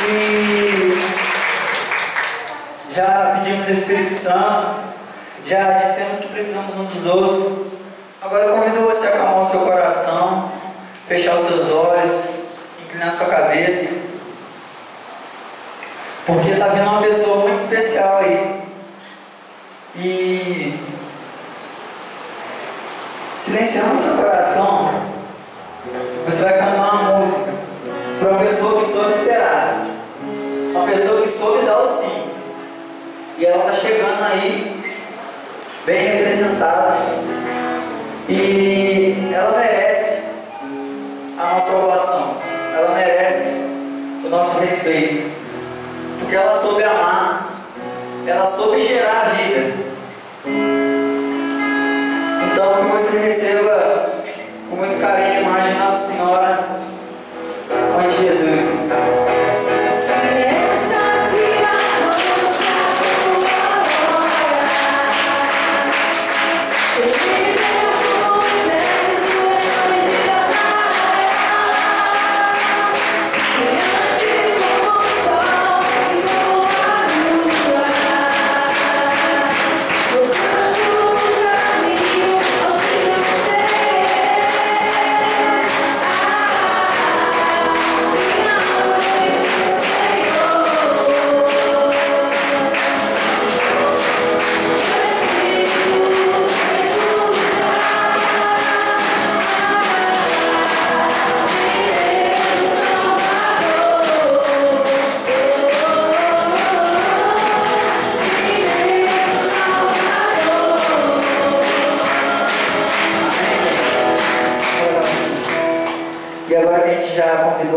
E já pedimos Espírito Santo, já dissemos que precisamos uns dos outros. Agora eu convido você a acalmar o seu coração, fechar os seus olhos, inclinar sua cabeça, porque está vindo uma pessoa muito especial aí. E silenciando o seu coração, você vai cantar uma música para uma pessoa que soube esperar, uma pessoa que soube dar o sim, e ela está chegando aí bem representada, e ela merece a nossa ovação, ela merece o nosso respeito, porque ela soube amar, ela soube gerar a vida. Então que você receba com muito carinho a imagem de Nossa Senhora, Mãe de Jesus.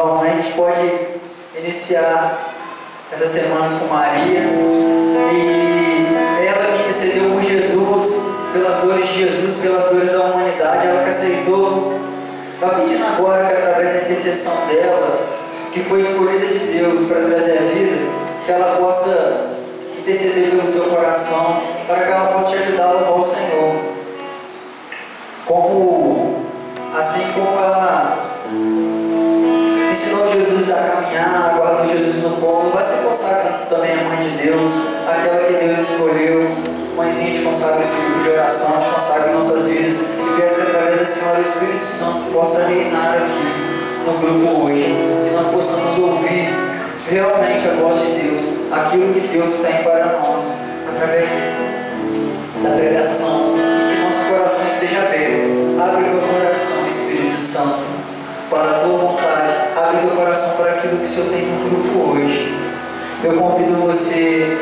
A gente pode iniciar essas semanas com Maria, e ela que intercedeu por Jesus, pelas dores de Jesus, pelas dores da humanidade, ela que aceitou, vai pedindo agora que através da intercessão dela, que foi escolhida de Deus para trazer a vida, que ela possa interceder pelo seu coração, para que ela possa te ajudar a louvar o Senhor, assim como ela ensinou Jesus a caminhar, guardou Jesus no colo, vai se consagrando também a Mãe de Deus, aquela que Deus escolheu. Mãezinha, te consagra esse grupo de oração, te consagra em nossas vidas, e peço que através da Senhora o Espírito Santo possa reinar aqui no grupo hoje, que nós possamos ouvir realmente a voz de Deus, aquilo que Deus tem para nós, através da pregação, e que nosso coração esteja aberto. Abre meu coração, Espírito Santo, para a tua vontade, abre teu coração para aquilo que o Senhor tem no grupo hoje. Eu convido você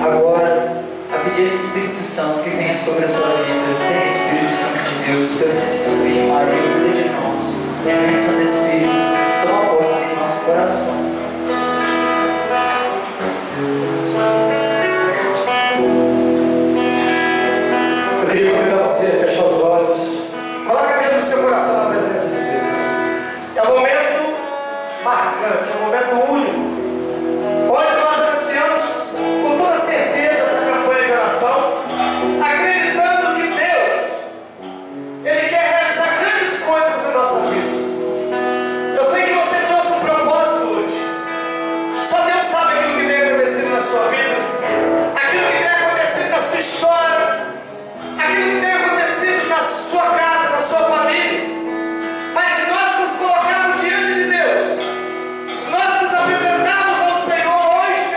agora a pedir esse Espírito Santo que venha sobre a sua vida. Venha, Espírito Santo de Deus, pela intercessão da Virgem Maria, cuida de nós. Venha, Santo Espírito, toma posse em nosso coração. Eu queria convidar você a fechar os olhos. Coloque a mente no seu coração na presença de Deus. É um momento marcante, é um momento único. Hoje nós iniciamos com toda certeza essa campanha de oração, acreditando que Deus, Ele quer realizar grandes coisas na nossa vida. Eu sei que você trouxe um propósito hoje. Só Deus sabe aquilo que tem acontecido na sua vida, aquilo que tem acontecido na sua história, aquilo que tem acontecido na sua casa, na sua família. Mas se nós nos colocarmos diante de Deus, se nós nos apresentarmos ao Senhor hoje,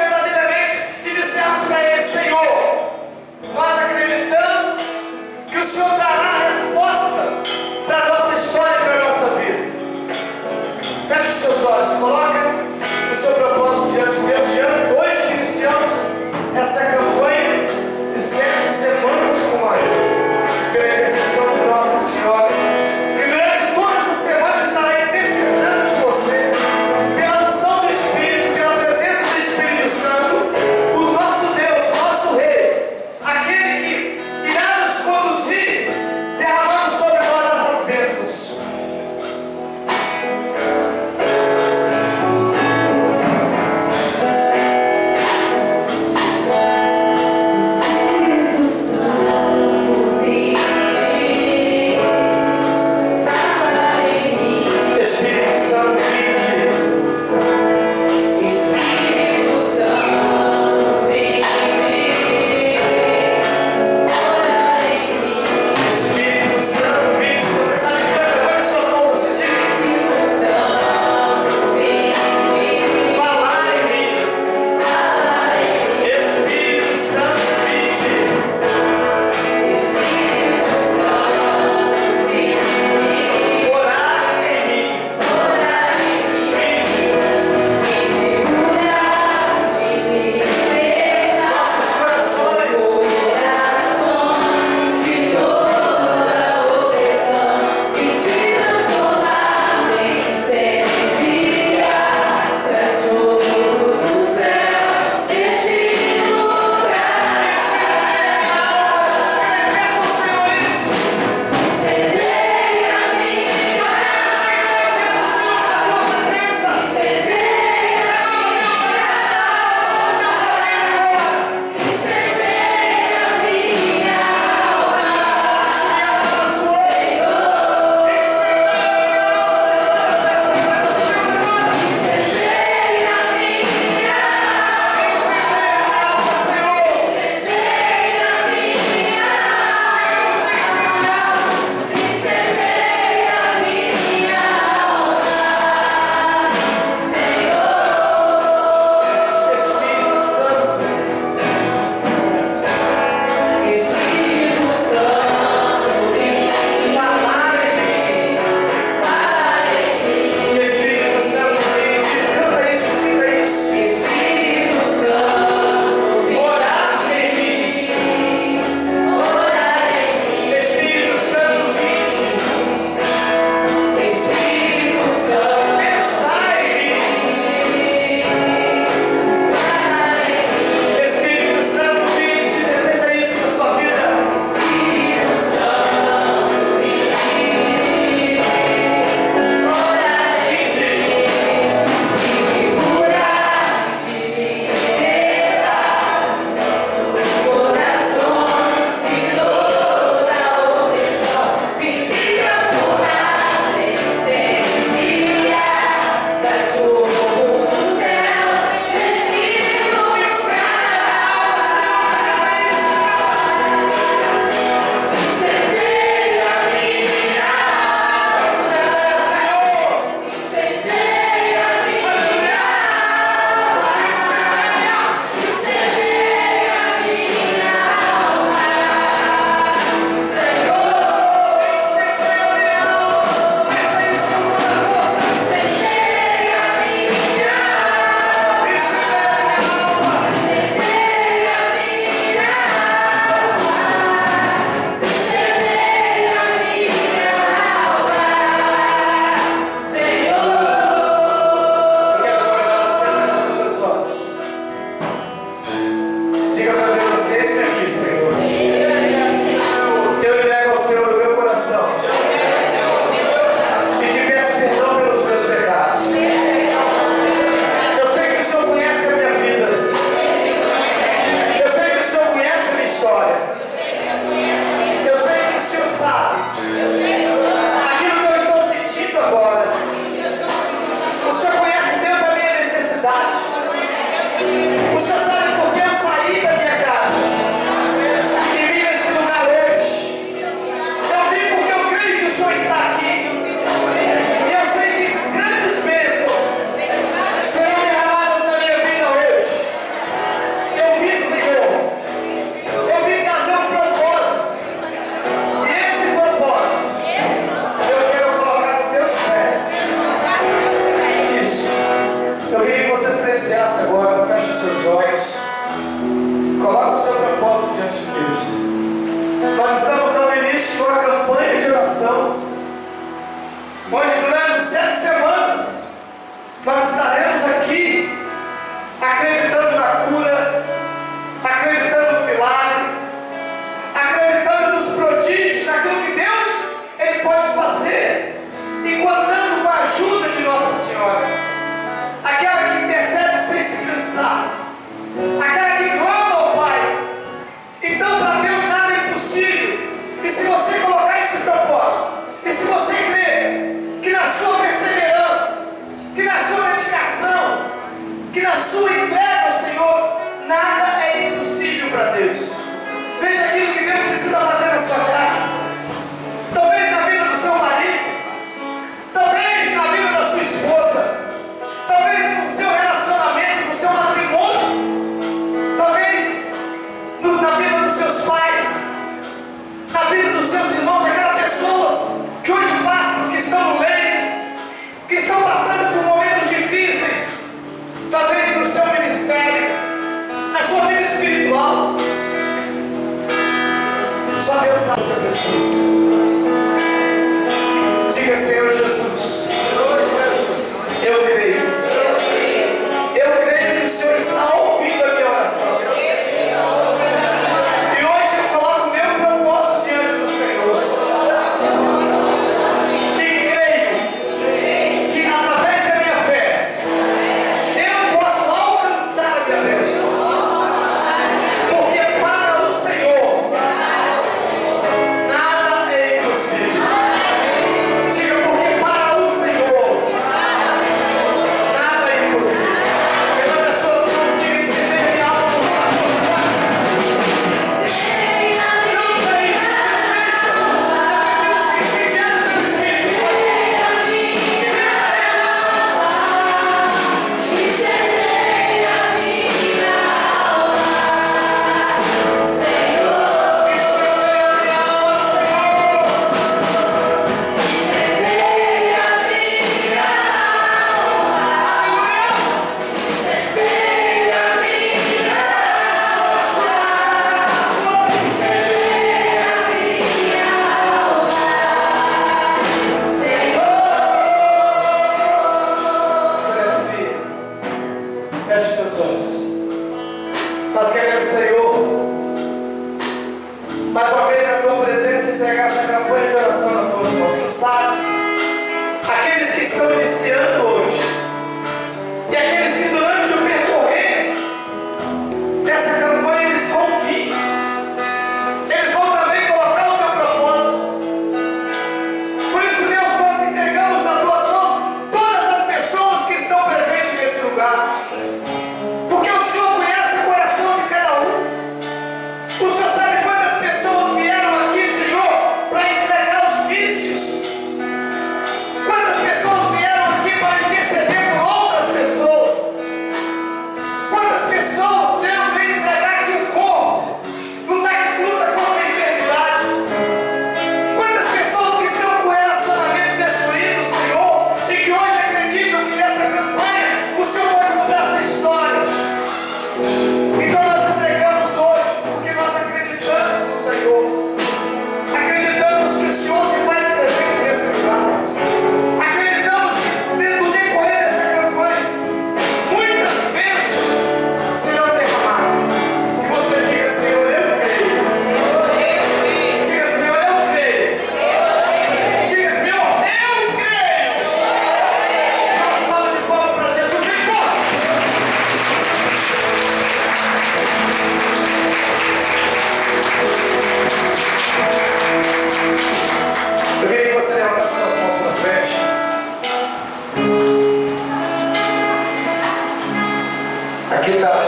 Aqui está a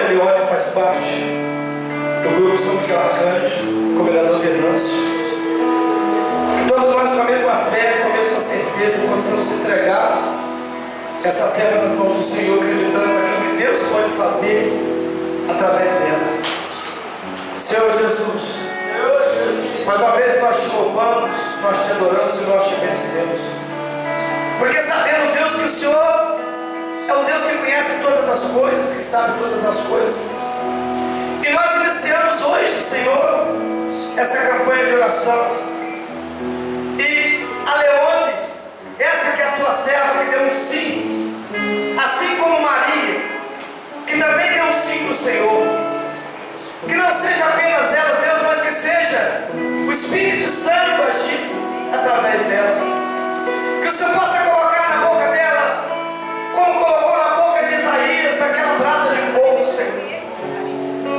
Leone faz parte do grupo São Miguel Arcanjo, comendador Venâncio. Que todos nós, com a mesma fé, com a mesma certeza, possamos entregar essa serva nas mãos do Senhor, acreditando naquilo que Deus pode fazer através dela. Senhor Jesus, mais uma vez nós te louvamos, nós te adoramos e nós te bendizemos, porque sabemos, Deus, que o Senhor é o Deus que conhece todas as coisas, que sabe todas as coisas. E nós iniciamos hoje, Senhor, essa campanha de oração. E a Leone, essa que é a tua serva, que deu um sim, assim como Maria, que também deu um sim para o Senhor. Que não seja apenas elas, Deus, mas que seja o Espírito Santo agindo através dela. Que o Senhor possa colocar na boca dela, como colocou na boca de Isaías, aquela brasa de fogo, Senhor.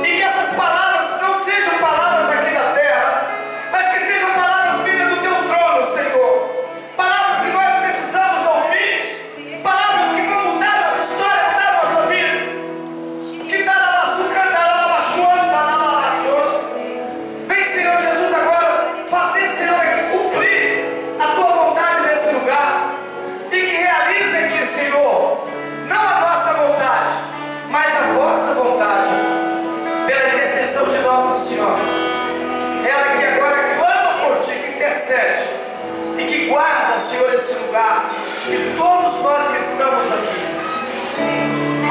E que essas palavras não sejam palavras aqui da terra, mas que sejam palavras vindas do teu trono, Senhor. Palavras que nós precisamos ouvir, palavras que vão mudar nossa história, mudar nossa vida. Que vem, Senhor Jesus, agora fazer, Senhor, aqui cumprir a tua vontade nesse lugar. E que realize aqui, Senhor, não a nossa vontade, mas a vossa vontade, pela intercessão de Nossa Senhora. Ela que agora clama por ti, que intercede e que guarda, Senhor, esse lugar, e todos nós que estamos aqui.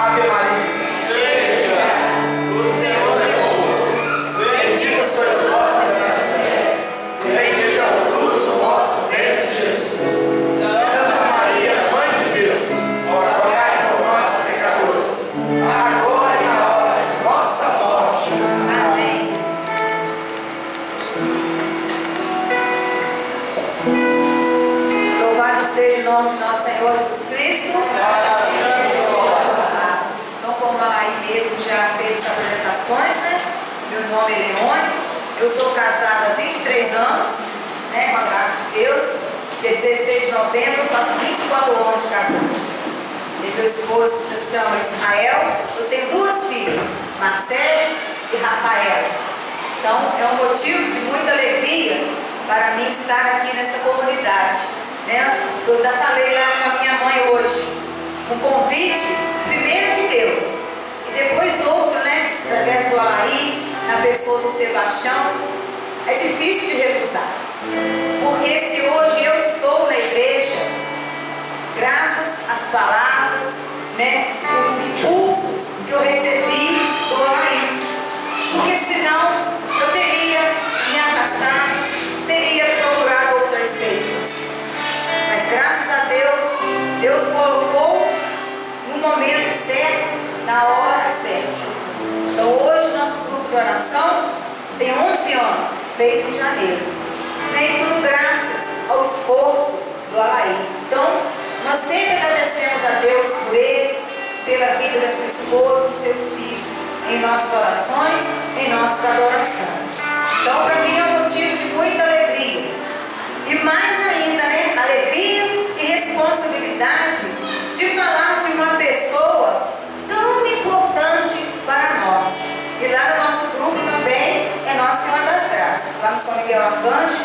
Ave Maria. O Senhor é convosco. Bendita sois vós entre as mulheres, e bendito é o fruto do vosso ventre, Jesus. Santa Maria, Mãe de Deus, rogai por nós, pecadores, agora e na hora de nossa morte. Amém. Louvado seja o nome de nosso Senhor Jesus Cristo. Então, como aí mesmo já fez as apresentações, né? Meu nome é Leone, eu sou casada há 23 anos, né? Com a graça de Deus. Dia 16 de novembro eu faço 24 anos de casada. E meu esposo se chama Israel. Eu tenho duas filhas, Marcele e Rafaela. Então é um motivo de muita alegria para mim estar aqui nessa comunidade, né? Eu já falei lá com a minha mãe hoje, um convite primeiro de Deus e depois outro, né? Através do Alaí, na pessoa do Sebastião. É difícil de recusar, porque se hoje eu estou na igreja, graças às palavras, né? Os impulsos que eu recebi do Alaí, porque senão eu teria me afastado, teria procurado outras seitas. Mas graças a Deus, Deus colocou no momento certo, na hora certa. Então hoje nosso grupo de oração tem 11 anos, fez em janeiro. E tudo graças ao esforço do Alaí. Então nós sempre agradecemos a Deus por ele, pela vida da sua esposa, dos seus filhos, em nossas orações, em nossas adorações. Então para mim é um motivo de muita alegria. E mais ainda, né? Alegria e responsabilidade de falar de uma pessoa tão importante para nós. E lá no nosso grupo também é Nossa Senhora das Graças. Lá no São Miguel Arcanjo,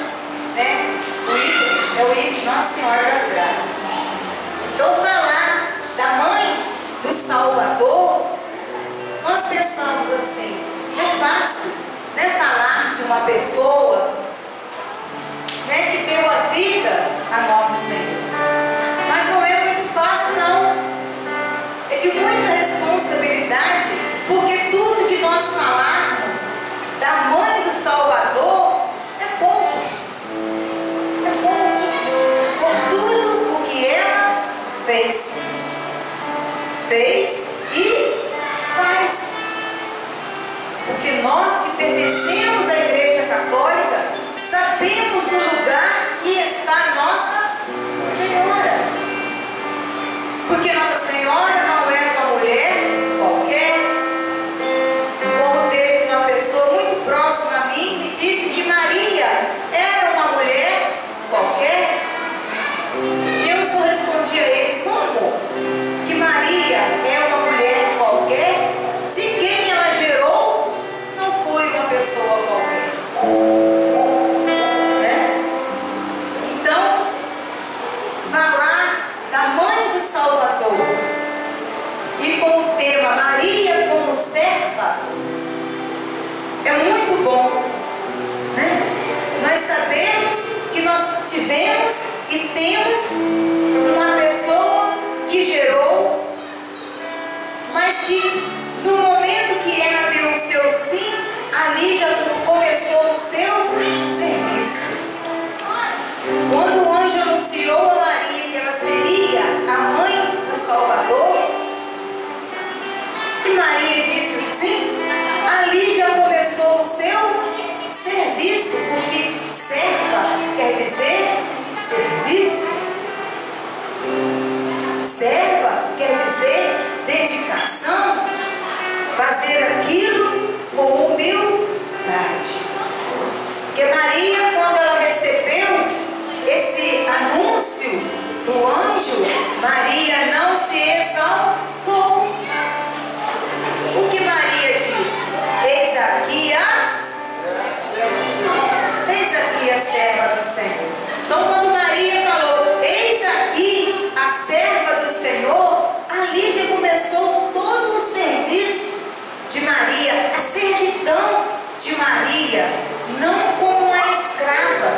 né? O ícone é o ícone Nossa Senhora das Graças. Então falar da mãe do Salvador, nós pensamos assim, não é fácil, né? Falar de uma pessoa, né, que deu a vida a nosso Senhor. Mas não é muito fácil, não. É de muita responsabilidade, porque tudo que nós falarmos da mãe do Salvador é pouco. É pouco. Por tudo o que ela fez. Fez e faz. Porque nós que pertencemos à Igreja Católica sabemos o lugar que está Nossa Senhora. Porque Nossa Senhora não era uma mulher qualquer. Como teve uma pessoa muito próxima a mim, me disse que Maria era uma mulher qualquer. E eu só respondi a ele, como que Maria é uma mulher qualquer? e com o tema Maria como serva, é muito bom, né? Nós sabemos que nós tivemos e temos uma pessoa que gerou, mas que no momento que ela deu o seu sim, ali já começou o seu serviço. Quando o anjo anunciou a Maria que ela seria a mãe do Salvador, e Maria disse o sim, ali já começou o seu serviço, porque serva quer dizer serviço. Serva quer dizer dedicação, fazer aquilo com humildade. Porque Maria, quando ela recebeu esse anúncio do anjo, Maria não se exaltou. O que Maria disse? Eis aqui a serva do Senhor. Então, quando Maria falou, eis aqui a serva do Senhor, ali já começou todo o serviço de Maria, a servidão de Maria, não como uma escrava,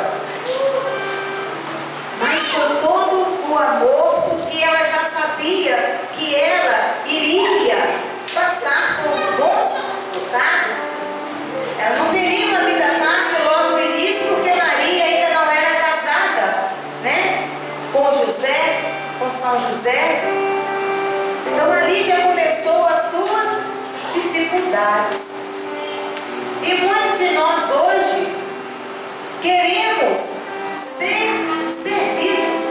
mas com todo o amor, porque ela já sabia que ela iria passar por uns bons bocados. Ela não teria uma vida fácil logo no início, porque Maria ainda não era casada, né? Com José, com São José. Então ali já começou as suas dificuldades. E muitos de nós hoje queremos ser servidos.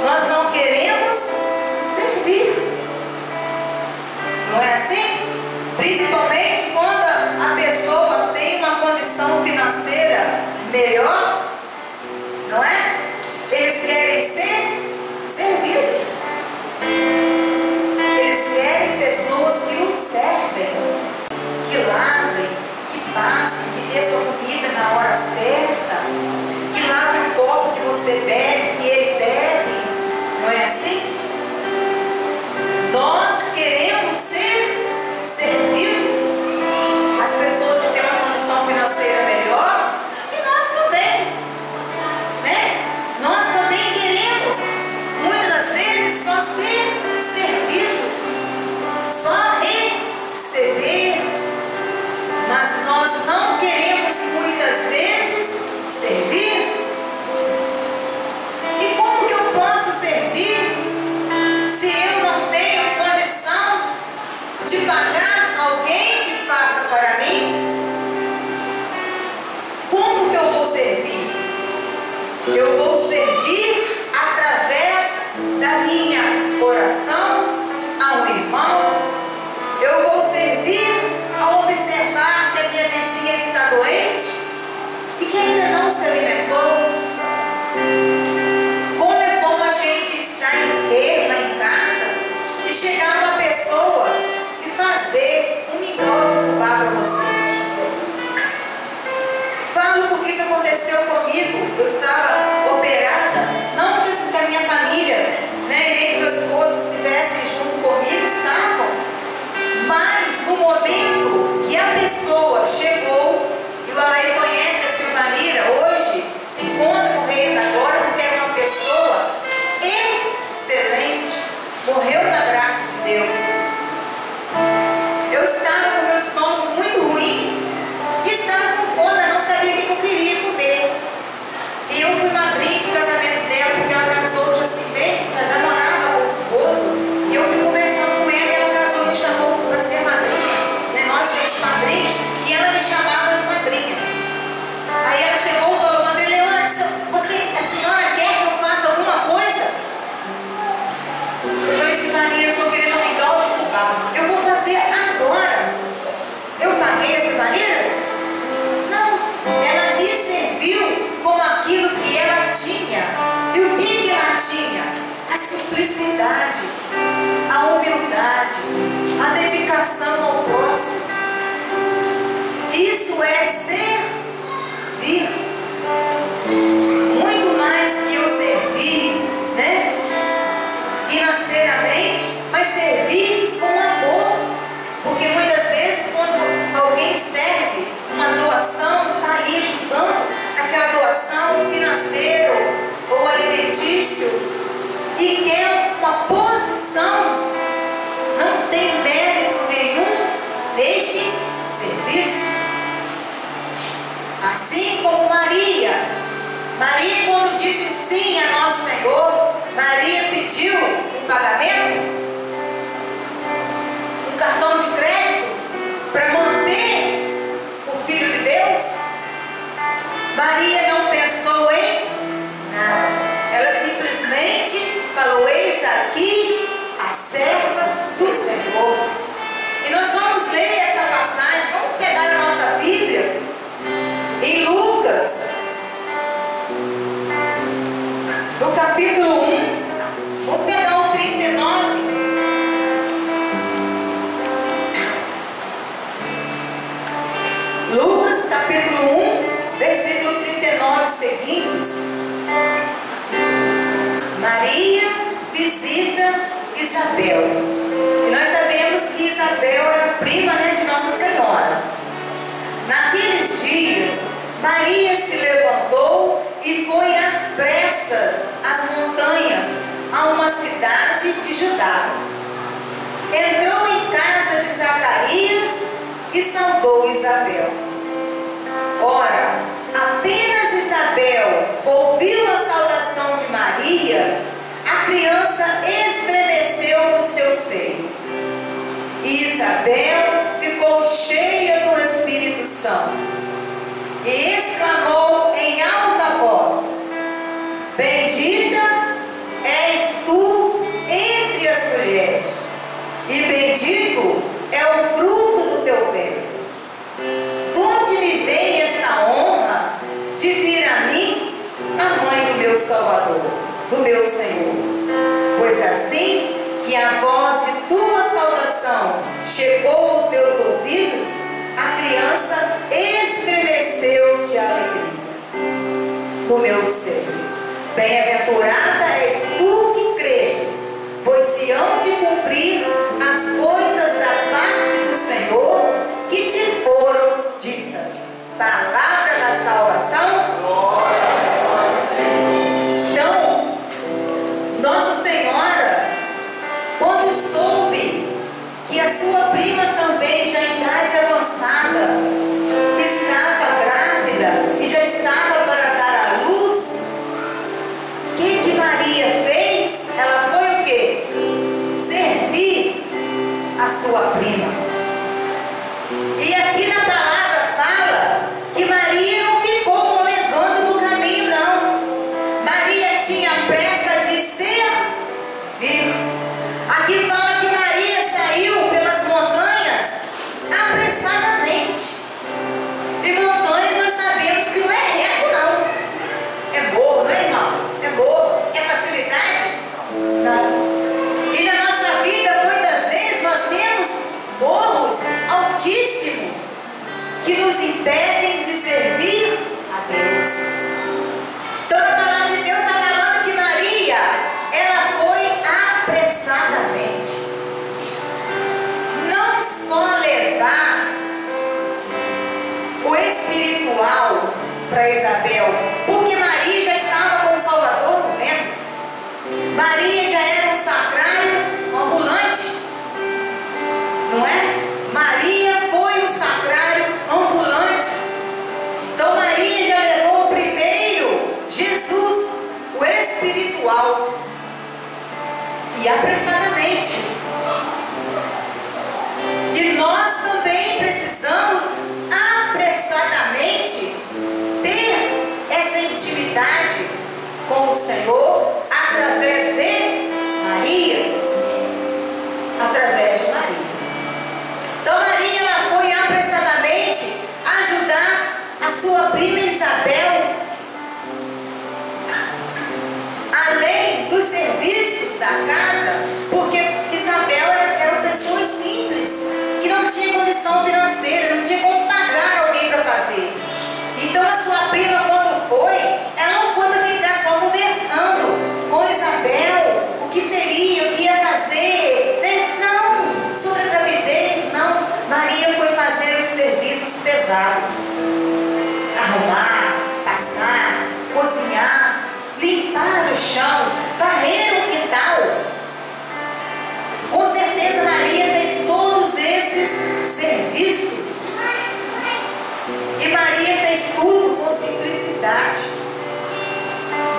Nós não queremos servir. Não é assim? Principalmente quando a pessoa tem uma condição financeira melhor, não é? Eles querem ser servidos. Eles querem pessoas que os servem, que lavem, que passem, que dê sua comida na hora certa, que lavem o copo que você bebe, que ele bebe. Não é assim? Nós queremos ser servidos. As pessoas que têm uma condição financeira melhor, e nós também, né? Nós também queremos, muitas das vezes, só ser servidos, só receber, mas nós não queremos muitas vezes servir. E como que eu posso servir se eu não tenho condição de pagar alguém que faça para mim? Como que eu vou servir? Eu vou servir através da minha oração a um irmão. Eu vou servir ao observar que a minha vizinha está doente e que ainda não se alimentou. Como é bom a gente estar enferma em casa e chegar uma pessoa e fazer um mingau de fubá para você. Falo porque isso aconteceu comigo. Eu estava operada, não que a minha família, né, nem que meu esposo estivessem junto comigo, estavam, mas no momento que a pessoa chegou, e o Alain conhece a Silvanira, hoje se encontra no Reino da Glória, porque era uma pessoa excelente, morreu na graça de Deus. Eu estava com meu estômago muito ruim e estava com fome, eu não sabia o que eu queria comer. E eu fui Maria não pensou em nada. Ela simplesmente falou: eis aqui a serva do Senhor. E nós vamos ler essa passagem, vamos pegar a nossa Bíblia em Lucas, no capítulo 1, vamos pegar o 39. Lucas capítulo 1, versículo 39 seguintes. Maria visita Isabel. E nós sabemos que Isabel era prima, de Nossa Senhora. Naqueles dias, Maria se levantou e foi às pressas às montanhas, a uma cidade de Judá. Entrou em casa de Zacarias e saudou Isabel. Ora, apenas Isabel ouviu a saudação de Maria, a criança estremeceu no seu seio. E Isabel ficou cheia do Espírito Santo e exclamou em alta voz: bendita és tu entre as mulheres, e bendito é o fruto do teu ventre. De onde me vem essa honra de vir a mim, a mãe do meu Salvador, do meu Senhor? Pois assim que a voz de tua saudação chegou aos meus ouvidos, a criança estremeceu de alegria no meu seio. Bem-aventurada és tu que cresces, pois se hão de cumprir as coisas da parte do Senhor que te foram ditas. Palavra da salvação. Então, Nossa Senhora, quando soube que a sua prima também, já em idade avançada, estava grávida e já estava para dar à luz, o que Maria fez? Ela foi o quê? Servir a sua prima. E aqui na palavra fala que Maria não ficou molengando no caminho, não. Maria tinha pressa de servir. Aqui fala que Maria saiu pelas montanhas apressadamente. E montanhas nós sabemos que não é reto, não. É morro, não é, irmão? É morro. É facilidade? Não. E na nossa vida, muitas vezes, nós temos morros altíssimos que nos impedem de servir a Deus. Então a palavra de Deus está falando que Maria, ela foi apressadamente. Não só levar o espiritual para Isabel, porque Maria já estava com o Salvador no ventre. Maria já era um sacrário ambulante, não é? Maria foi um sacrário ambulante. Então Maria já levou primeiro Jesus, o espiritual, e apressadamente. E nós também precisamos apressadamente ter essa intimidade com o Senhor através de Maria. Através de Maria. Então Maria, ela foi apressadamente ajudar a sua prima Isabel, além dos serviços da casa, porque Isabel eram pessoas simples, que não tinham condição financeira, não tinha como pagar alguém para fazer. Então a sua prima, quando foi, ela não foi para ficar só conversando com Isabel, o que seria, o que ia fazer, né? Não, sobre a gravidez, não. Maria foi fazer os serviços pesados: arrumar, passar, cozinhar, limpar o chão, varrer o quintal. Com certeza Maria fez todos esses serviços. E Maria fez tudo com simplicidade.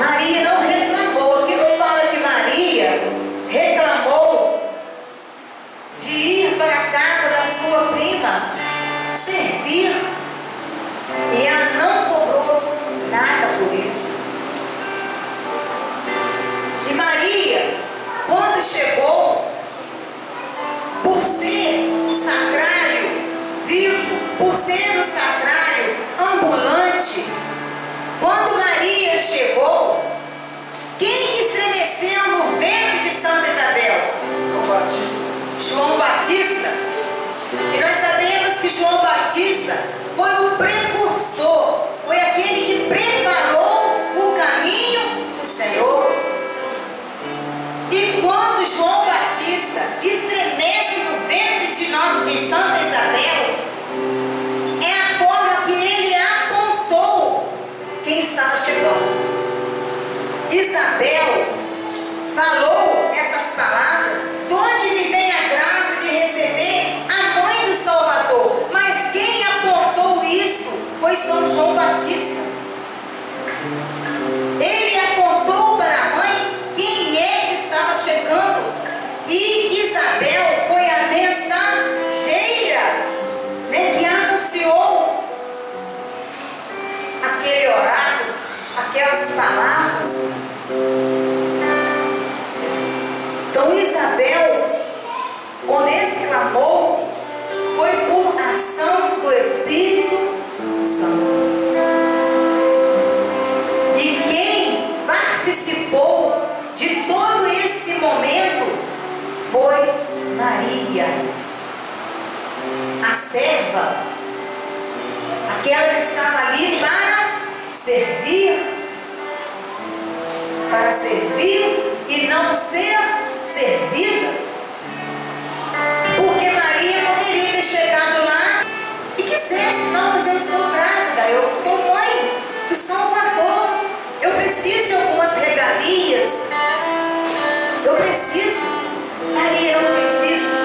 Maria não reclamou. Aqui não fala que Maria reclamou de ir para a casa da sua prima servir, e ela não cobrou por ser o sacrário ambulante, quando Maria chegou, quem que estremeceu no ventre de Santa Isabel? João Batista. E nós sabemos que João Batista foi o precursor, foi aquele que preparou o caminho do Senhor. E quando João Batista estremece no ventre de Santa Isabel, é a forma que ele apontou quem estava chegando. Isabel falou essas palavras, de onde me vem a graça de receber a mãe do Salvador. Mas quem apontou isso foi São João Batista. Ele apontou para a mãe quem é que estava chegando. E Isabel foi a mensageira, né, que anunciou aquele oráculo, aquelas palavras. Então Isabel, quando exclamou, foi por ação do Espírito Santo. E quem participou de todo esse momento foi Maria, a serva, aquela que estava ali para servir e não ser servida. Porque Maria poderia ter chegado lá e quisesse: não, mas eu estou grávida, eu sou mãe do Salvador, eu preciso de algumas regalias, eu preciso. Maria não fez isso.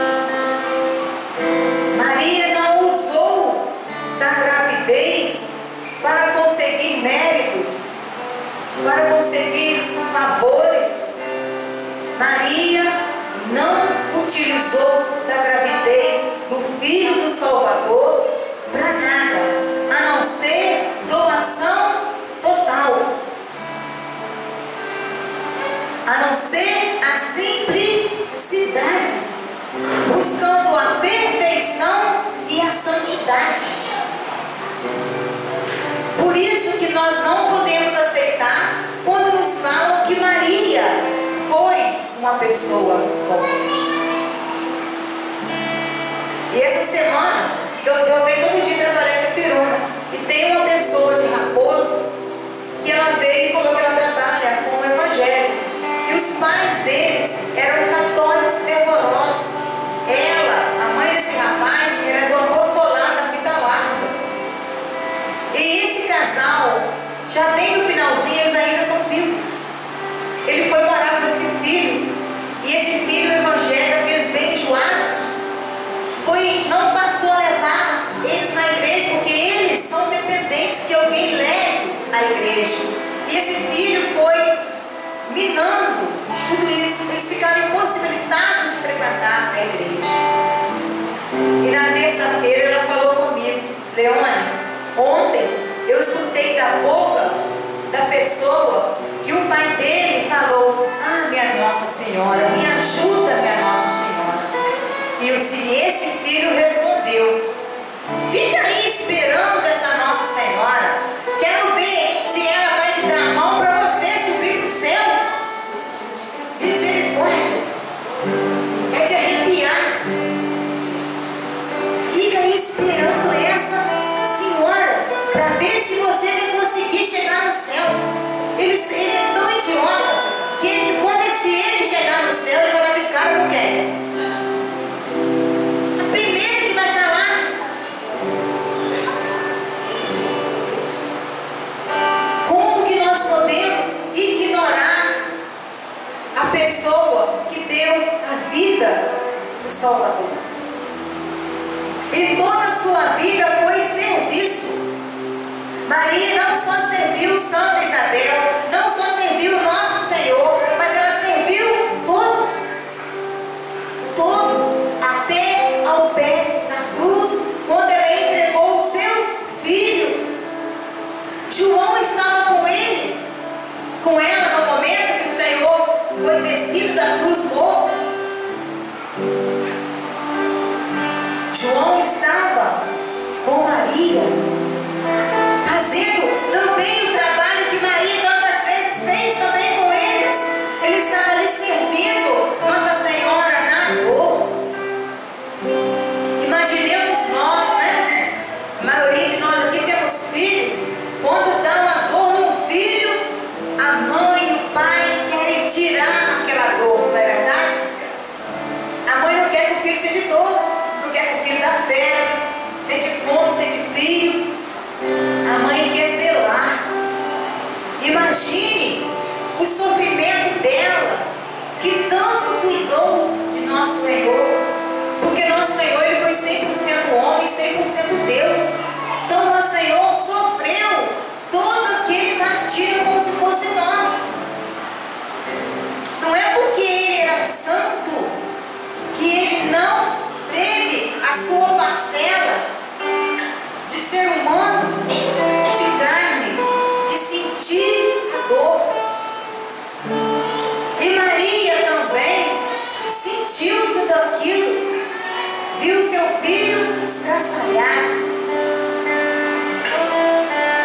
Maria não usou da gravidez para conseguir méritos, para conseguir favores. Maria não utilizou da gravidez do Filho do Salvador para nada, a não ser doação total, a não ser a simplicidade, buscando a perfeição e a santidade. Por isso que nós não podemos aceitar quando nos falam que Maria foi uma pessoa comum. E essa semana, eu venho todo dia trabalhando em Piruna, e tem uma pessoa de Raposo que ela veio e falou que ela trabalha com o Evangelho. E os pais deles eram católicos fervorosos. Ela, a mãe desse rapaz, era do apostolado da Vida Larga. E esse casal, já bem no finalzinho, eles ainda são vivos. Ele foi morar com esse filho, e esse filho evangélico, aqueles bem enjoados, não passou a levar eles na igreja, porque eles são dependentes que alguém leve à igreja. E esse filho foi minando tudo isso. Eles ficaram impossibilitados de frequentar a igreja. E na terça-feira ela falou comigo: Leone, ontem eu escutei da boca da pessoa que o pai dele falou: ah, minha Nossa Senhora, me ajuda, minha Nossa Senhora. E esse filho respondeu: fica aí esperando essa Nossa Senhora, quero ver se ela vai te dar a mão para você subir para o céu. Misericórdia, é de arrepiar. Fica aí esperando essa senhora para ver se você vai conseguir chegar no céu. Ele é tão idiota que quando ele chegar no céu, ele vai dar de cara com quem? A primeira que vai estar lá. Como que nós podemos ignorar a pessoa que deu a vida para o Salvador? E toda a sua vida foi serviço. Maria não só serviu Santa Isabel, não só serviu o nosso Senhor, mas ela serviu todos. Todos, até ao pé da cruz, quando ela entregou o seu filho. João estava com ela no momento que o Senhor foi descido da cruz morto. João estava com Maria, fazendo também o trabalho que Maria tantas vezes fez também com eles. Ele estava ali servindo Nossa Senhora na dor. Imaginemos nós, né? A maioria de nós aqui temos filho. Quando dá uma dor num filho, a mãe e o pai querem tirar aquela dor, não é verdade? A mãe não quer que o filho sente dor, não quer que o filho dá febre, sente fome, sente frio. A mãe quer zelar. Imagine o sofrimento dela, que tanto cuidou de Nosso Senhor, porque Nosso Senhor ele foi 100% homem e 100% Deus. Então Nosso Senhor sofreu todo aquele martírio como se fosse nós. Não é porque ele era santo que ele não teve a sua parcela de ser humano, de carne, de sentir a dor. E Maria também sentiu tudo aquilo, viu seu filho estraçalhar.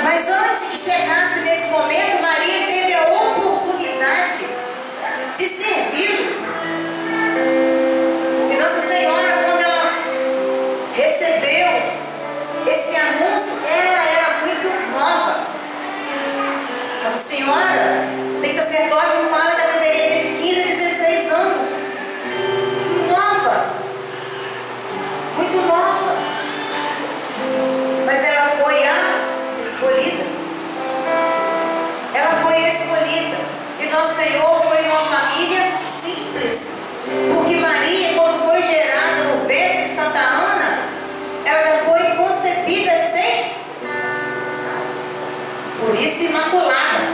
Mas antes que chegasse nesse momento, Maria teve a oportunidade de servi-lo. E Nossa Senhora, quando ela recebeu esse anúncio, ela era muito nova. Nossa Senhora, tem sacerdote que fala que ela deveria ter de 15 a 16 anos. Nova. Muito nova. Mas ela foi a escolhida. Ela foi escolhida. E Nosso Senhor foi uma família simples. Porque Maria, quando foi gerada no ventre de Santa Ana, ela já foi concebida sem, por isso imaculada.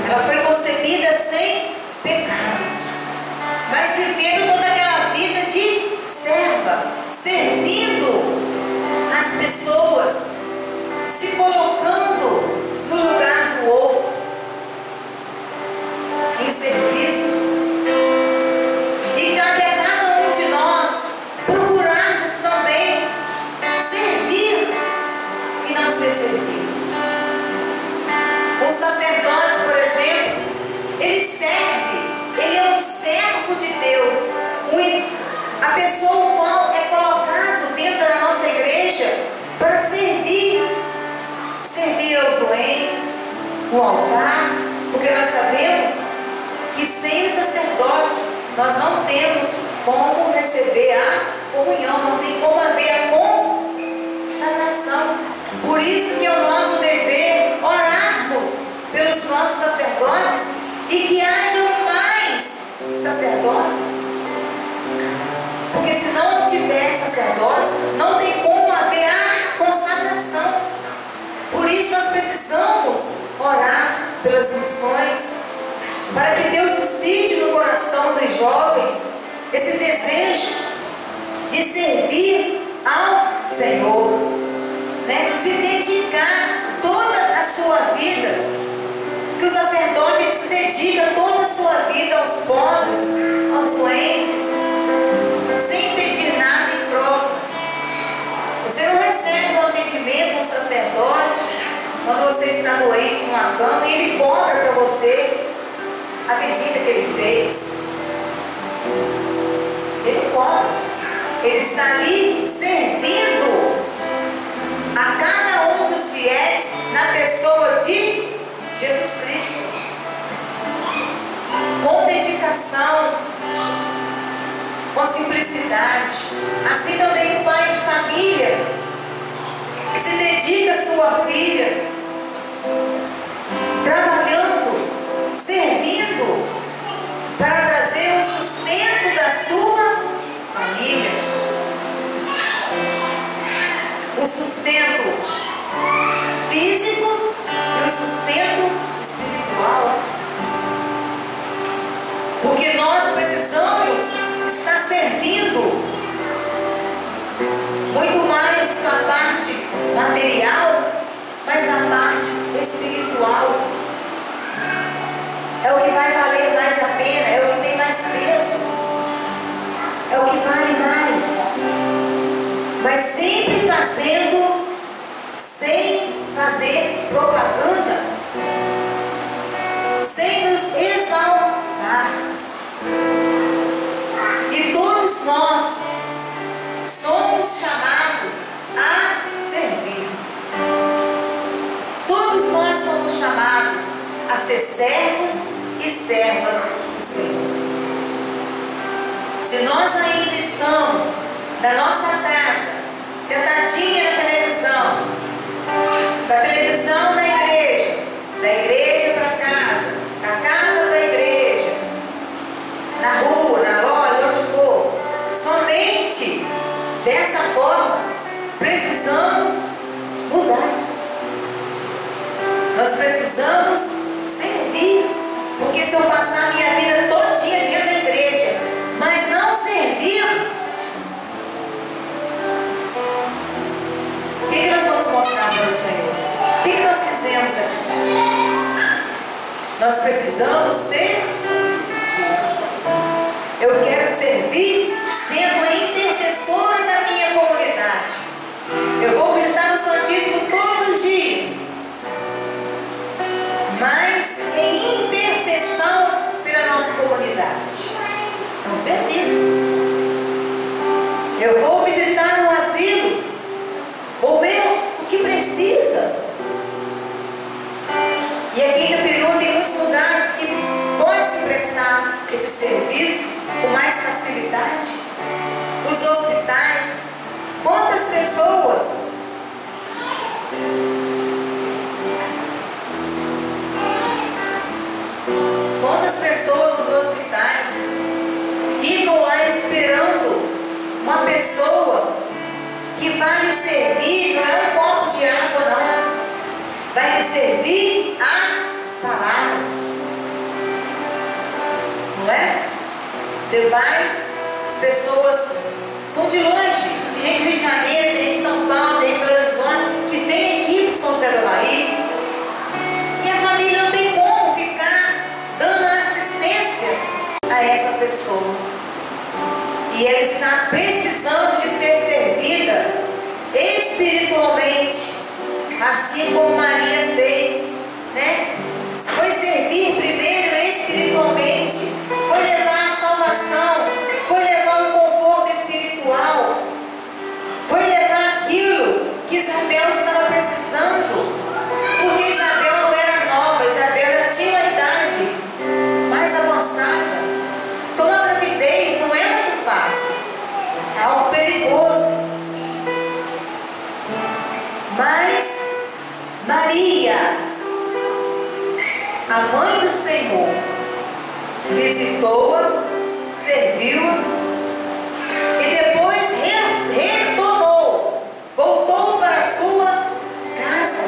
Ela foi concebida sem pecado, mas vivendo toda aquela vida de serva, servindo as pessoas, se colocando no lugar do outro, em serviço. E cabe a cada um de nós procurarmos também servir e não ser servido. Um sacerdote, por exemplo, ele serve, ele é um servo de Deus, a pessoa o qual é colocado dentro da nossa igreja para servir aos doentes, no altar, porque nós sabemos que sem o sacerdote nós não temos como receber a comunhão, não tem como haver a consagração. Por isso que é o nosso dever orarmos pelos nossos sacerdotes e que hajam mais sacerdotes. Porque se não tiver sacerdotes, não tem como haver a consagração. Por isso nós precisamos orar pelas missões, para que Deus suscite no coração dos jovens esse desejo de servir ao Senhor, né? Se dedicar toda a sua vida, que o sacerdote ele se dedica toda a sua vida aos pobres, aos doentes, sem pedir nada em troca. Você não recebe um atendimento com um sacerdote quando você está doente numa cama e ele cobra para você a visita que ele fez. Ele cobra. Ele está ali servindo a cada um dos fiéis na pessoa de Jesus Cristo, com dedicação, com simplicidade. Assim também o pai de família que se dedica à sua filha, trabalhando, servindo para trazer o sustento da sua família, o sustento físico e o sustento espiritual, porque nós precisamos estar servindo muito mais na parte material, mas na parte espiritual. É o que vai valer mais a pena, é o que tem mais peso, é o que vale mais. Mas sempre fazendo sem fazer propaganda, sem nos exaltar. E todos nós somos chamados a servir. Todos nós somos chamados a ser servos e servas do Senhor. Se nós ainda estamos na nossa casa, sentadinha na televisão, da televisão na igreja, da igreja para casa, da casa para a igreja, na rua, na loja, onde for, somente dessa forma precisamos mudar. Nós precisamos servir, porque se eu passar a minha vida todinha dentro da igreja, mas não servir, o que nós vamos mostrar para o Senhor? O que nós fizemos aqui? Nós precisamos servir. Eu quero servir sendo a intercessora da minha comunidade. Eu vou visitar o Santíssimo todos os dias, mas em intercessão pela nossa comunidade. É um serviço. Eu vou visitar um asilo, vou ver o que precisa. E aqui em Itaperuna tem muitos lugares que pode se prestar esse serviço com mais facilidade. Os hospitais, quantas pessoas nos hospitais ficam lá esperando uma pessoa que vai lhe servir, não é um copo de água não, vai lhe servir a palavra, não é? Você vai, as pessoas são de longe, tem gente do Rio de Janeiro, tem gente de São Paulo, tem gente de Belo Horizonte, que vem aqui para São José do Bahia, e a família não tem como ficar dando assistência a essa pessoa, e ela está precisando de ser servida espiritualmente, assim como Maria fez, né? Foi servir primeiro espiritualmente, foi levar a salvação, foi levar o conforto espiritual, foi levar aquilo que Isabel estava precisando, porque Isabel não era nova, Isabel tinha uma idade mais avançada. Tomar gravidez não é muito fácil, é algo perigoso. Mas Maria, a mãe do Senhor, visitou-a, serviu-a e depois retornou, voltou para a sua casa.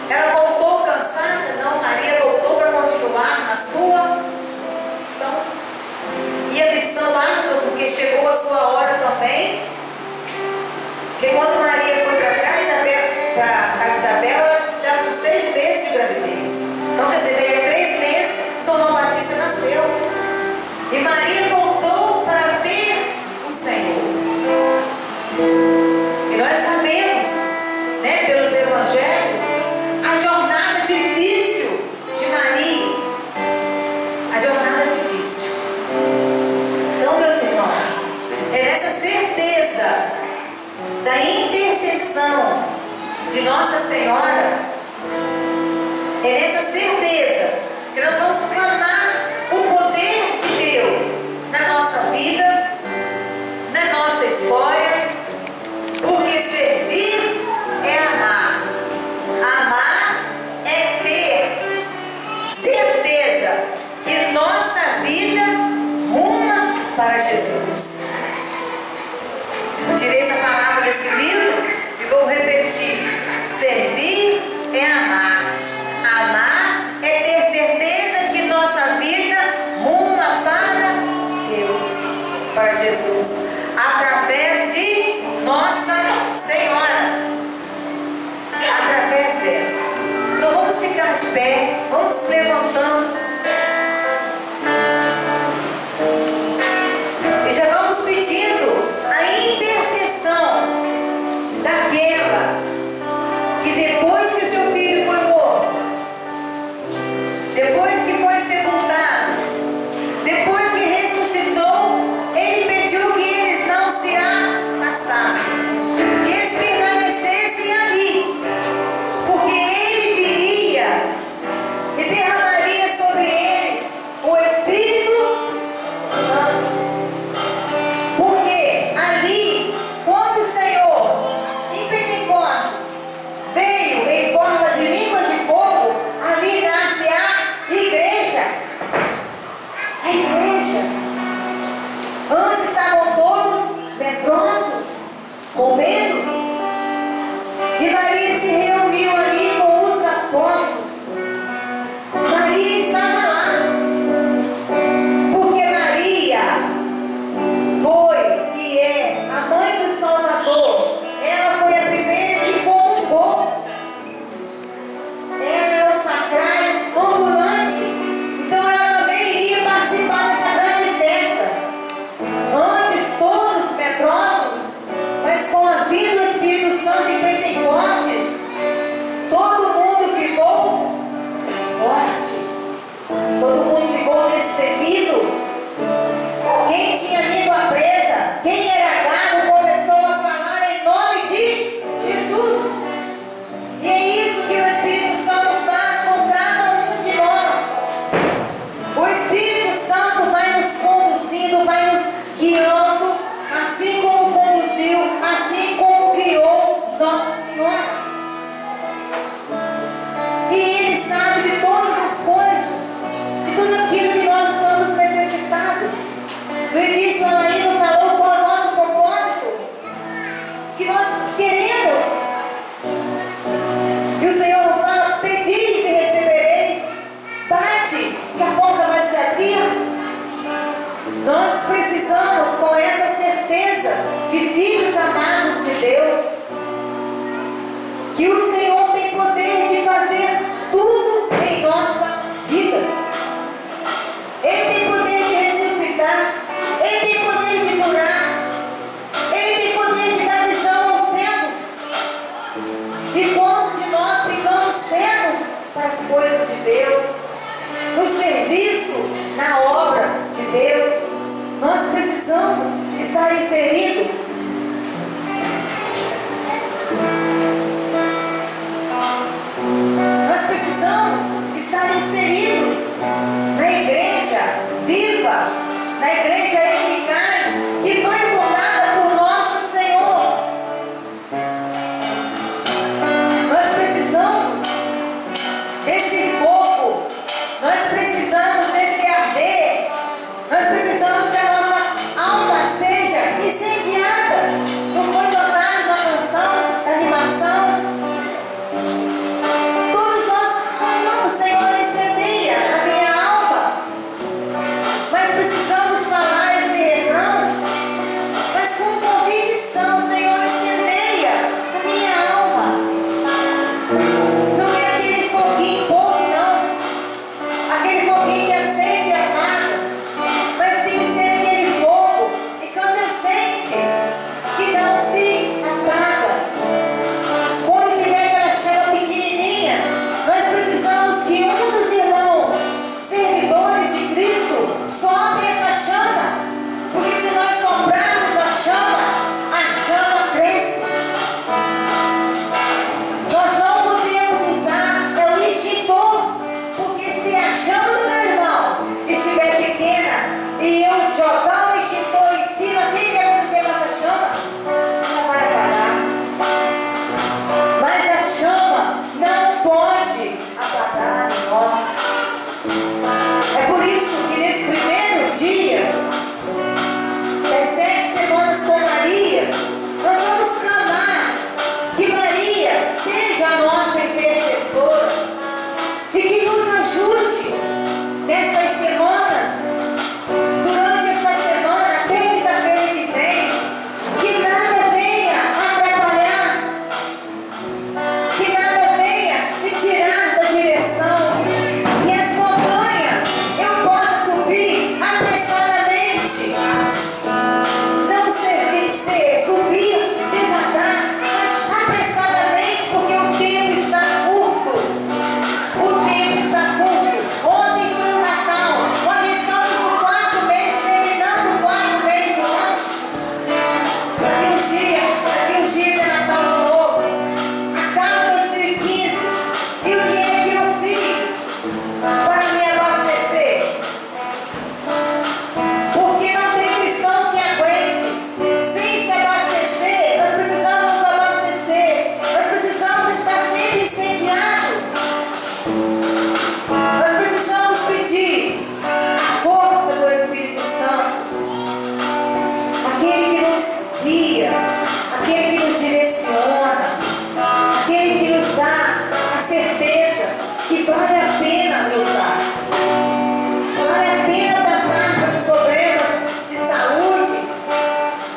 Ela voltou cansada? Não, Maria voltou para continuar na sua missão. E a missão árdua, porque chegou a sua hora também. Porque quando Maria foi para cá, Isabel, ela estava com 6 meses de gravidez. Então, quer dizer, daí a 3 meses, São João Batista nasceu. E Maria voltou para ter o Senhor. E nós sabemos, né, pelos evangelhos, a jornada difícil de Maria. A jornada difícil. Então, meus irmãos, é nessa certeza da intercessão de Nossa Senhora, é nessa certeza que nós vamos clamar o poder de Deus na nossa vida, na nossa história, porque servir é amar. Amar é ter certeza que nossa vida ruma para Jesus. Tirei essa palavra desse livro e vou repetir: servir é amar. Amar é ter certeza que nossa vida ruma para Deus, para Jesus, através de Nossa Senhora, através dela. Então vamos ficar de pé, vamos nos levantando e já vamos pedindo a intercessão com medo. E Maria se reuniu ali com os apóstolos. Maria estava lá, porque Maria foi e é a mãe do Salvador. Ela foi a primeira que comungou. Ela é o sacrário ambulante. Então ela também iria participar dessa grande festa. Antes todos medrosos, mas com a vinda do Espírito Santo em Pentecostes, todo mundo ficou forte. Todo mundo ficou destemido. Quem tinha língua presa, quem era gago, começou a falar em nome de Jesus. E é isso que o Espírito Santo faz com cada um de nós. O Espírito Santo vai nos conduzindo, vai nos guiando, assim como conduziu, assim como guiou Nossa Senhora. E Ele sabe de todas as coisas, de tudo aquilo que nós estamos necessitados. No início ela ainda falou qual é o nosso propósito, que nós queremos. E o Senhor fala: pedis e recebereis, bate, que a porta vai se abrir. Nós precisamos, com essa certeza de filhos amados de Deus, que o Senhor tem poder de fazer tudo em nossa vida. Ele tem poder de ressuscitar, Ele tem poder de curar, Ele tem poder de dar visão aos cegos. E quantos de nós ficamos cegos para as coisas de Deus, no serviço, na obra de Deus? Nós precisamos estar inseridos. Nós precisamos estar inseridos na igreja viva, na igreja eficaz, que foi fundada por nosso Senhor. Nós precisamos desse fogo, nós precisamos desse arder, nós precisamos que a nossa alma seja incendiada. Não foi tocado na canção, na animação? Todos nós cantamos: Senhor, incendeia a minha alma. Mas precisamos falar esse refrão, mas com convicção: Senhor, incendeia a minha alma. Não é aquele foguinho pouco, não. Aquele foguinho que acende e apaga. Mas tem que ser aquele fogo incandescente, que não se apaga. Quando tiver aquela chama pequenininha, nós precisamos que um dos irmãos servidores de Cristo sopre essa chama, porque se nós soprarmos a chama cresce. Nós não podemos usar o extintor, porque se a chama do meu irmão estiver pequena e eu jogar o extintor em cima, o que vai acontecer com essa chama? Ela vai apagar. Mas a chama não pode apagar em nós. É por isso que nesse primeiro dia das 7 semanas com Maria, nós vamos clamar que Maria seja a nossa intercessora e que nos ajude nessas semanas, durante essa semana, até quinta-feira que vem, que nada venha atrapalhar, que nada venha me tirar da direção, que as montanhas eu possa subir apressadamente, não subir devagar, mas apressadamente, porque o tempo está curto. O tempo está curto. Ontem foi o Natal, hoje estamos no 4º mês, terminando o 4º mês do ano. Daqui uns dias é Natal de novo. Acaba 2015. E o que é que eu fiz para me abastecer? Porque não tem cristão que aguente. Sem se abastecer, nós precisamos nos abastecer. Nós precisamos estar sempre incendiados. Nós precisamos pedir a força do Espírito Santo, aquele que nos guia, aquele que nos direciona, aquele que nos dá a certeza de que vale a pena lutar, vale a pena passar pelos problemas de saúde,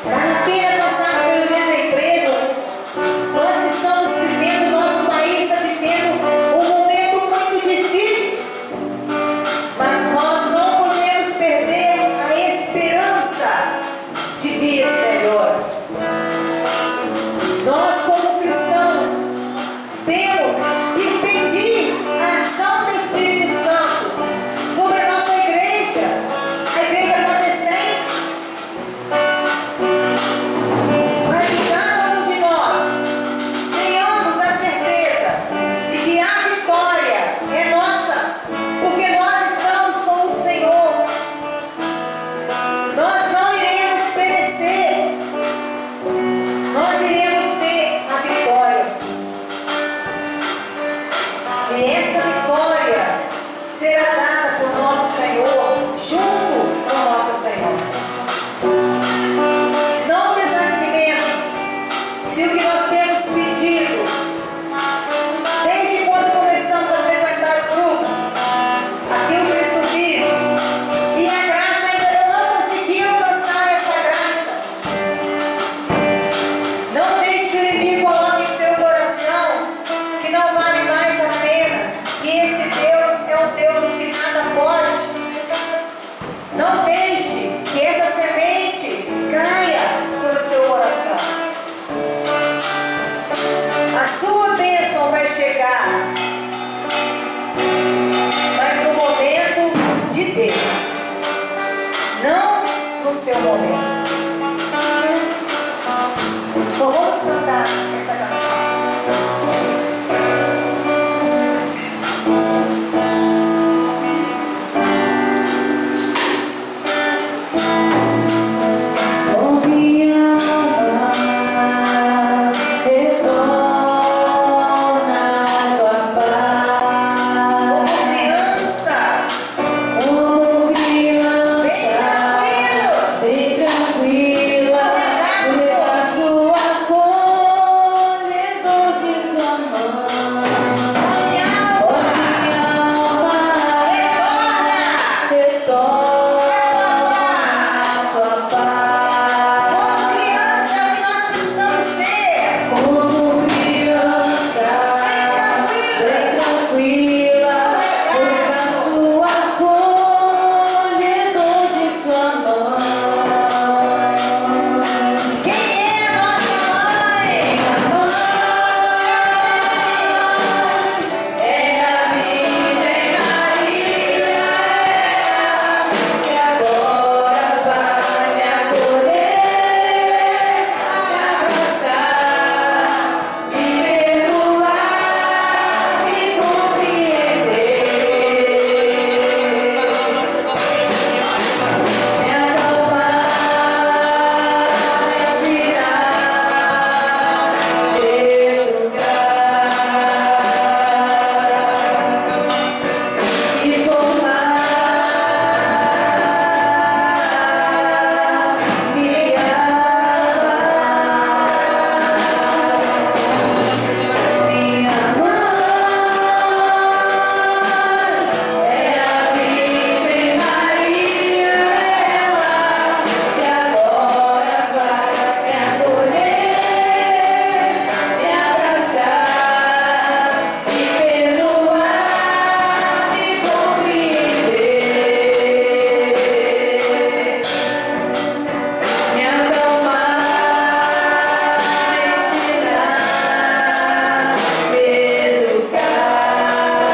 vale a pena passar pelo desemprego. Nós estamos vivendo, nosso país está vivendo um momento muito difícil, mas nós não podemos perder a esperança de dias melhores. Nós, como cristãos, temos que pedir a ação do Espírito Santo sobre a nossa igreja, a igreja padecente, para que cada um de nós tenhamos a certeza de que a vitória é nossa, porque nós estamos com o Senhor. Nós não iremos perecer, nós iremos ter a vitória. E essa vitória será dada por nosso Senhor, junto com Nossa Senhora. Não desanimemos se o que nós temos pedido, desde quando começamos a frequentar o grupo, aquilo que eu subi, e a graça ainda eu não consegui alcançar essa graça. Não deixe que o inimigo coloque em seu coração que não vale mais a pena. E esse Deus é um Deus que nada pode. Não deixe que essa semente caia sobre o seu coração. A sua bênção vai chegar, mas no momento de Deus, não no seu momento. Então vamos cantar essa canção. Minha alma retorna à tua paz. Como crianças, bem tranquila, a sua acolhedor de sua mãe. Minha alma retorna à tua paz. Como criança, bem tranquila, a sua acolhedor de tua mãe. Quem é nossa mãe? É a Virgem Maria, que agora vai me acolher, me abraçar, me perdoar, me compreender, me acalmar, me ensinar, me educar e formar, me amar. Minha mãe é a Virgem Maria, ela que agora vai me acolher, me abraçar, me perdoar, me compreender, me acalmar, me ensinar, me educar.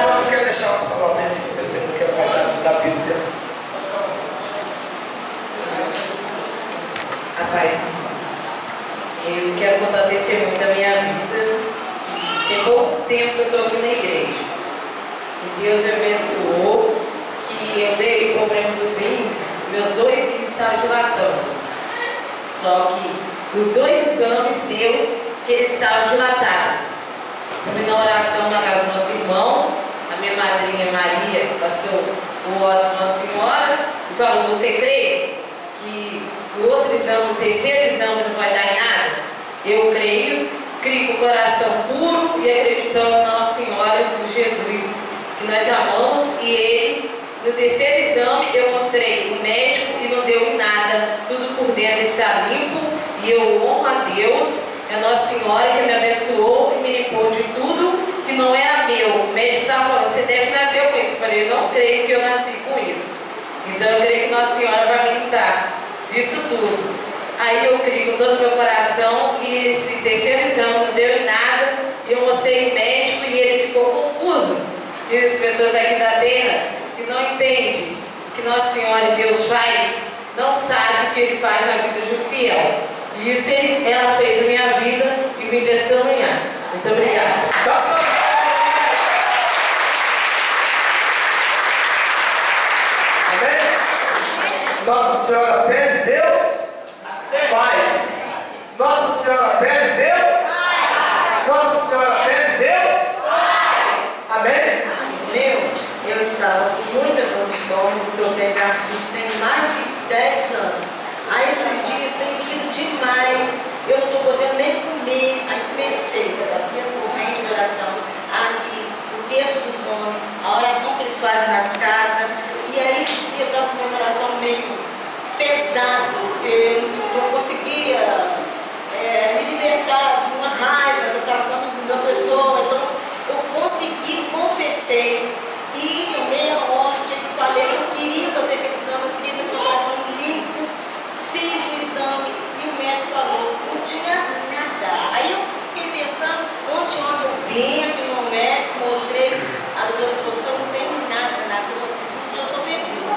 Eu quero deixar umas palavras aqui para esse tempo que eu quero ajudar a vida dela. A paz, irmãos. Eu quero contar testemunho da minha vida. Tem pouco tempo que eu estou aqui na igreja. E Deus me abençoou, que eu dei o problema dos rins, meus 2 rins estavam dilatando. Só que os 2 exames deu que eles estavam dilatados. Fui na oração na casa do nosso irmão, a minha madrinha Maria passou o óleo de Nossa Senhora e falou: você crê que o outro exame, o terceiro exame, não vai dar em nada? Eu creio com o coração puro e acreditando em Nossa Senhora Jesus, que nós amamos, e Ele, no terceiro exame, eu mostrei o médico e não deu em nada, tudo por dentro está limpo, e eu honro a Deus, a Nossa Senhora que me abençoou e me limpou de tudo que não era meu. O médico estava falando, você deve nascer com isso. Eu falei, eu não creio que eu nasci com isso. Então eu creio que Nossa Senhora vai me limpar disso tudo. Aí eu creio com todo o meu coração, e esse terceiro exame não deu em nada, e eu mostrei o médico e ele ficou confuso. E as pessoas aqui da terra que não entendem o que Nossa Senhora e Deus faz, não sabem o que Ele faz na vida de um fiel. E isso ela fez na minha vida e vim testemunhar. Muito obrigada. Amém? Nossa Senhora pede, Deus faz. Nossa Senhora pede, Deus faz. Nossa Senhora pede, Deus faz. Amém? Eu estava com muita dor no estômago, porque eu tenho gastrite tem mais de 10 anos. Aí esses dias tem ido demais, eu não estou podendo nem comer. Aí comecei a fazer corrente de oração aqui, o texto dos homens, a oração que eles fazem nas casas. E aí eu estava com uma oração meio pesada, porque eu não conseguia me libertar de uma raiva que eu estava dando da pessoa. Então eu consegui, confessei. E tomei a morte, falei que eu queria fazer aquele exame, eu queria ter meu coração limpo, fiz o exame e o médico falou, não tinha nada. Aí eu fiquei pensando, ontem eu vim aqui no médico, mostrei, a doutora falou, você não tem nada, você só precisa de ortopedista.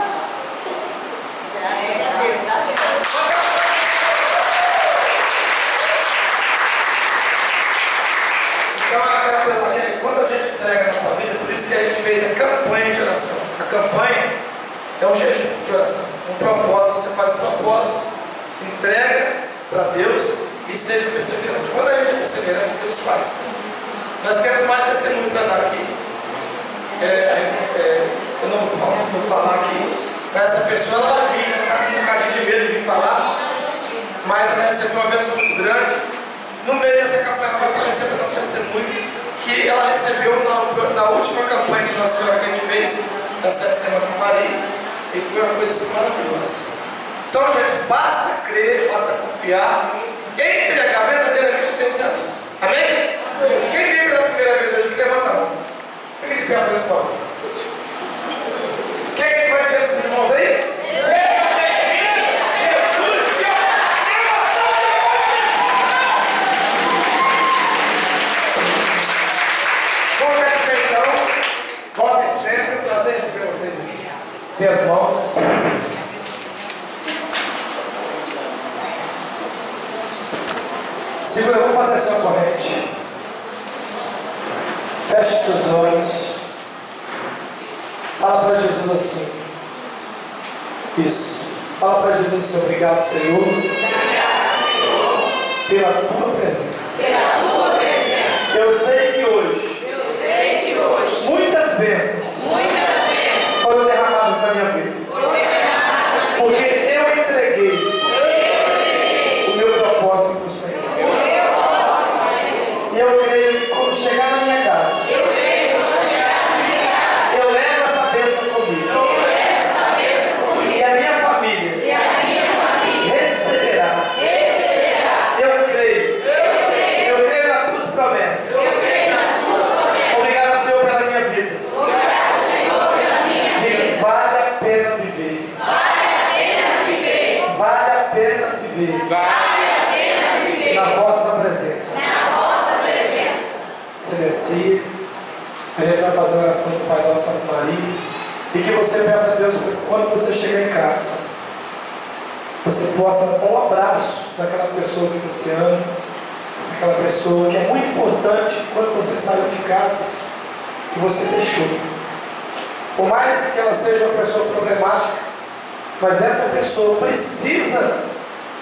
Graças a Deus. Então é aquela coisa, quando a gente entrega a nossa vida, por isso que a gente fez a campanha de oração. A campanha é um jejum de oração. Um propósito, você faz um propósito, entrega para Deus e seja perseverante. Quando a gente é perseverante, Deus faz. Nós temos mais testemunho para dar aqui. Eu não vou falar aqui, mas essa pessoa ela vai vir, ela está com um bocadinho de medo de vir falar, mas ela recebeu uma bênção muito grande. No meio dessa campanha, ela vai aparecer para dar um testemunho que ela recebeu na última campanha de Nossa Senhora que a gente fez, na 7 Semanas com Maria, e foi uma coisa assim maravilhosa. Então, gente, basta crer, basta confiar, entregar verdadeiramente a Deus e a Deus. Amém? Quem veio pela primeira vez hoje, que levanta a mão. Fique de pé, por favor. Quem é que vai dizer para esses irmãos aí? Volte sempre, um prazer receber vocês aqui. Dê as mãos. Segura, vamos fazer a sua corrente. Feche seus olhos. Fala para Jesus assim. Isso. Fala para Jesus assim, obrigado, Senhor. Pela tua presença. Eu sei que hoje muitas bênçãos foram derramadas na minha vida. Porque eu entreguei o meu propósito para o Senhor. E eu creio que quando chegar na minha casa, eu levo essa bênção comigo. E a minha família receberá. Eu creio nas tuas promessas. Obrigado, Senhor, pela minha vida. Diga, vale a pena viver. Vale a pena viver. Na vossa presença. Silencia. A gente vai fazer a oração do Pai Nosso Ave Maria. E que você peça a Deus para que quando você chegar em casa, você possa dar um abraço daquela pessoa que você ama, aquela pessoa que é muito importante quando você saiu de casa e você deixou. Por mais que ela seja uma pessoa problemática, mas essa pessoa precisa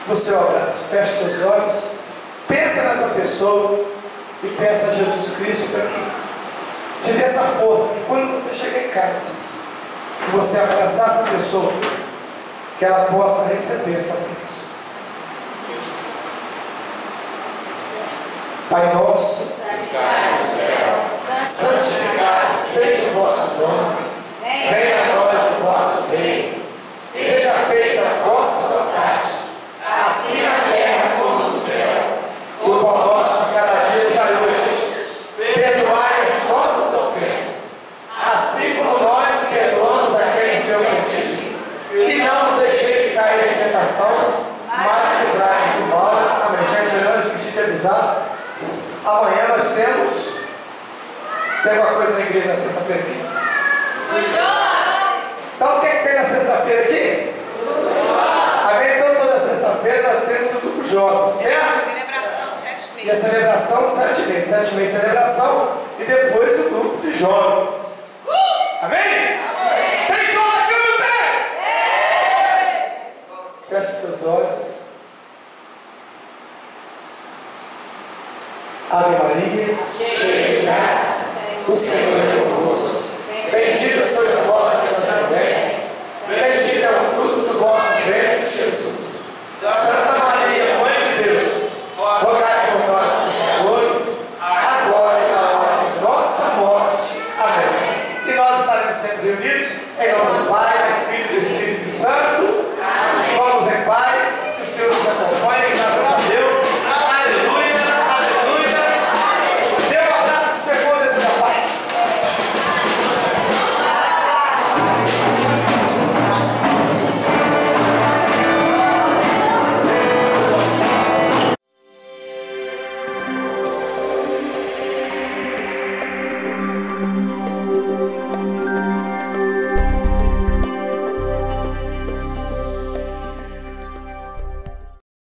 do seu abraço. Feche seus olhos, pensa nessa pessoa e peça a Jesus Cristo para que te dê essa força, que quando você chegar em casa, que você abraçar essa pessoa, que ela possa receber essa bênção. Pai nosso, santificado seja o vosso nome, venha a nós o vosso reino, seja feita a vossa vontade, assim na terra como no céu. O pão nosso de cada dia nos dai hoje, perdoai as nossas ofensas, assim como nós perdoamos a quem nos deu contigo, e não nos deixeis cair em tentação, mas livrai-nos do mal. Amém. Gente, eu não esqueci de avisar, amanhã nós temos. Tem alguma coisa na igreja na sexta-feira aqui? Então o que tem na sexta-feira aqui? Amém? Então toda sexta-feira nós temos o grupo jovem, certo? Celebração 7h30. E a celebração 7h30, 7h30 celebração e depois o grupo de jovens. Amém? Tem jovem aqui ou não tem? Feche seus olhos. Ave Maria, cheia de graça, o Senhor